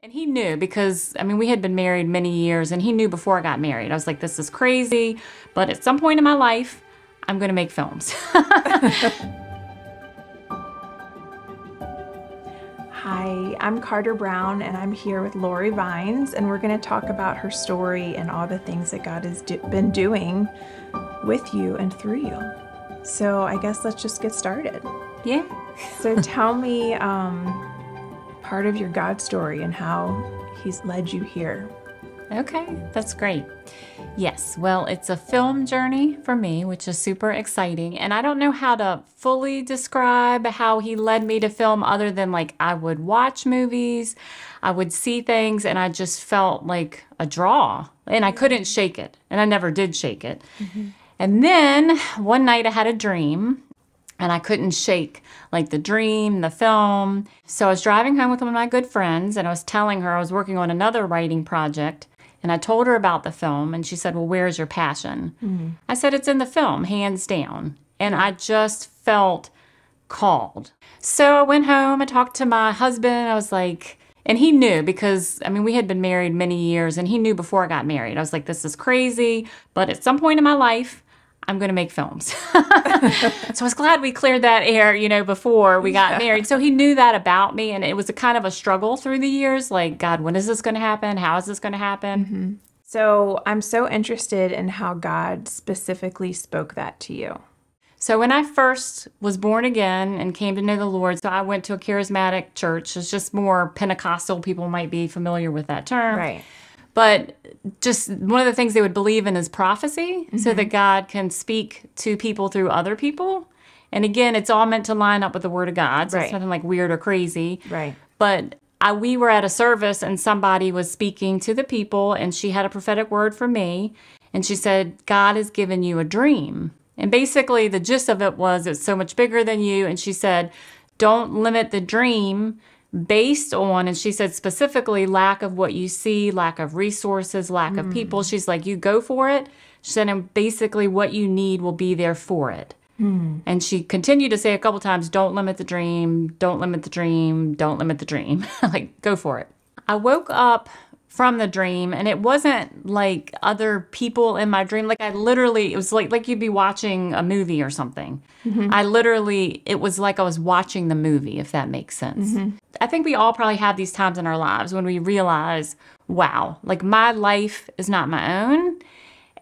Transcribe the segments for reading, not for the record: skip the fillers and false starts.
And he knew because, I mean, we had been married many years and he knew before I got married. I was like, this is crazy, but at some point in my life, I'm going to make films. Hi, I'm Carter Brown and I'm here with Laurie Vines, and we're going to talk about her story and all the things that God has been doing with you and through you. So I guess let's just get started. Yeah. So tell me part of your God story and how he's led you here. Okay, that's great. Yes, well, it's a film journey for me, which is super exciting. And I don't know how to fully describe how he led me to film other than like I would watch movies, I would see things, and I just felt like a draw. And I couldn't shake it. And I never did shake it. Mm-hmm. And then one night I had a dream. And I couldn't shake like the dream, the film. So I was driving home with one of my good friends and I was telling her I was working on another writing project. And I told her about the film and she said, well, where's your passion? Mm-hmm. I said, it's in the film, hands down. And I just felt called. So I went home, I talked to my husband. I was like, and he knew because, I mean, we had been married many years and he knew before I got married. I was like, this is crazy. But at some point in my life, I'm going to make films. So I was glad we cleared that air, before we got married. So he knew that about me. And it was a kind of a struggle through the years. Like, God, when is this going to happen? How is this going to happen? Mm-hmm. So I'm so interested in how God specifically spoke that to you. So when I first was born again and came to know the Lord, so I went to a charismatic church. It's just more Pentecostal. People might be familiar with that term. Right. But just one of the things they would believe in is prophecy, mm-hmm. so that God can speak to people through other people. And again, it's all meant to line up with the Word of God, so It's nothing like weird or crazy. Right. But we were at a service and somebody was speaking to the people and she had a prophetic word for me. And she said, God has given you a dream. And basically the gist of it was it's so much bigger than you. And she said, don't limit the dream based on, and she said specifically, lack of what you see, lack of resources, lack of people. She's like, you go for it. She said, and basically what you need will be there for it. And she continued to say a couple times, don't limit the dream, don't limit the dream, don't limit the dream. Like, go for it. I woke up from the dream and it wasn't like other people in my dream. Like I literally, it was like you'd be watching a movie or something. Mm-hmm. It was like I was watching the movie, if that makes sense. Mm-hmm. I think we all probably have these times in our lives when we realize, wow, like my life is not my own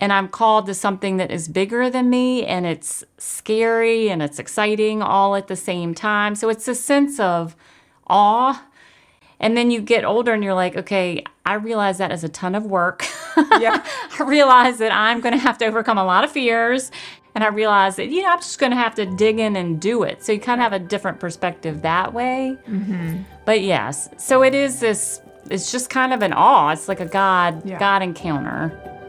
and I'm called to something that is bigger than me and it's scary and it's exciting all at the same time. So it's a sense of awe. And then you get older and you're like, okay, I realize that is a ton of work. Yeah. I realize that I'm going to have to overcome a lot of fears. And I realize that, I'm just going to have to dig in and do it. So you kind of have a different perspective that way. Mm-hmm. But yes, so it is this, it's just kind of an awe. It's like a God encounter.